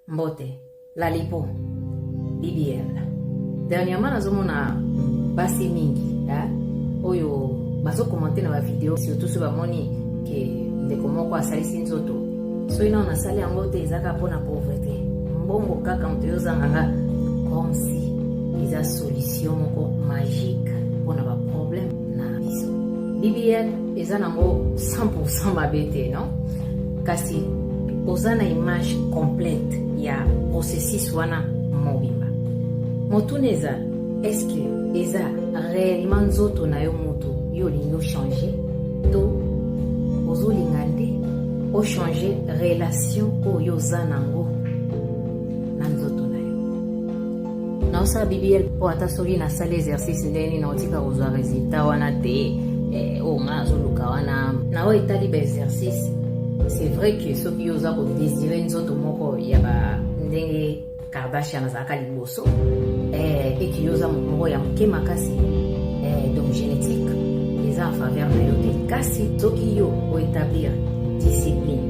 Mbote, la lipo, BBL. Dernièrement, nazomona basi mingi, oyo bazo commenter na ba vidéo surtout sur ba moni que de comment quoi salisi nzoto. So ina na sali yango te ezaka pona pauvreté. Mbongo kaka mteyoza nganga comme si eza solution moko magique pona ba problème na biso. BBL eza nango 100% mabete, non? Kasi ozana image complète ya processus wana mobimba. Motuneza, est-ce que eza réellement nzoto na yo mutu yo lingo changer to ozo lingande o changer relation o yo zanango na nzoto na yo. Na osa BBL po ata soki na sala exercice ndeni na otika ozwa résultat wana te o nga zo luka wana na o etali ba exercice. C'est vrai que ceux qui osent désirer nous autres moko ya ba ndenge Kardashian azaka liboso et qui osent moko ya mke makasi donc génétique les en faveur na yo te kasi soki yo o établir discipline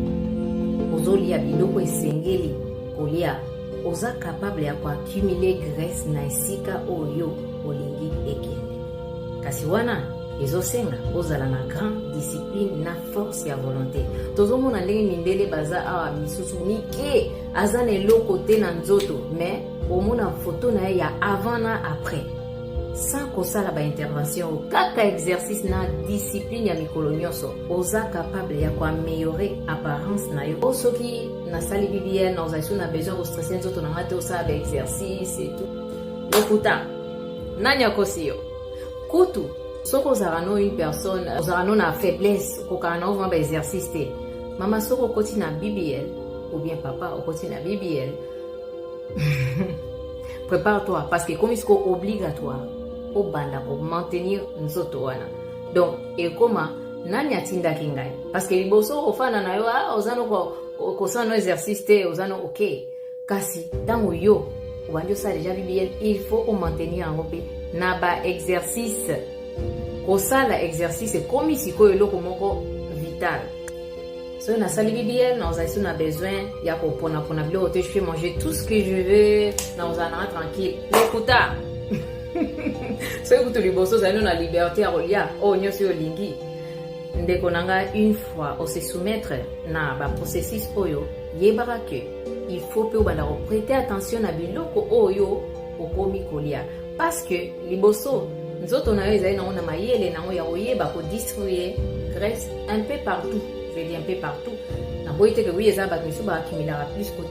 ozolia biloko esengeli kolia oza capable ya accumuler graisse na esika oyo olingi ekende kasi wana ezosenga ozala na grande discipline na force ya volonté. Tozomona ndenge mindele baza awa misusu mike aza na eloko te na nzoto mais omona photo na ye ya avant na après sans kosala ba intervention kaka exercice na discipline ya mikolo nyonso oza capable ya koaméliorer apparence na yo. Soki na sali BBL na ozaisu na besoin de stresser nzoto na ngate osala ba exercice et tout lokuta nanya kosiyo kutu. Soko ozarano une personne, ozarano na faiblesse, kokana ovamba ba exercice te. Mama soko koti na BBL ou bien papa koti na BBL. Prépare-toi parce que comme c'est obligatoire au banda pour maintenir nzoto wana. Donc et comment nani atinda kingai parce que liboso ofana na yo ozano ko sano exercice te ozano OK. Kasi tango yo obandio ça déjà BBL, il faut maintenir en pe na ba exercice. Kosala exercice comme si ko eloko moko vital. So na sali BBL na ozaisu na besoin ya ko pona bilo te je peux manger tout ce que je veux na ozana tranquille. Écoute. So écoute liboso za na liberté à relia o nyoso lingi. Ndeko nanga une fois on se soumettre na ba processus oyo yebara que il faut pe obala prêter attention na biloko oyo okomi kolia parce que liboso nzoto na yo ezali na mayele na ya oyeba ko distribuer graisse un peu partout. Je dis un peu partout. Na boite que oui eza ba miso ba accumuler plus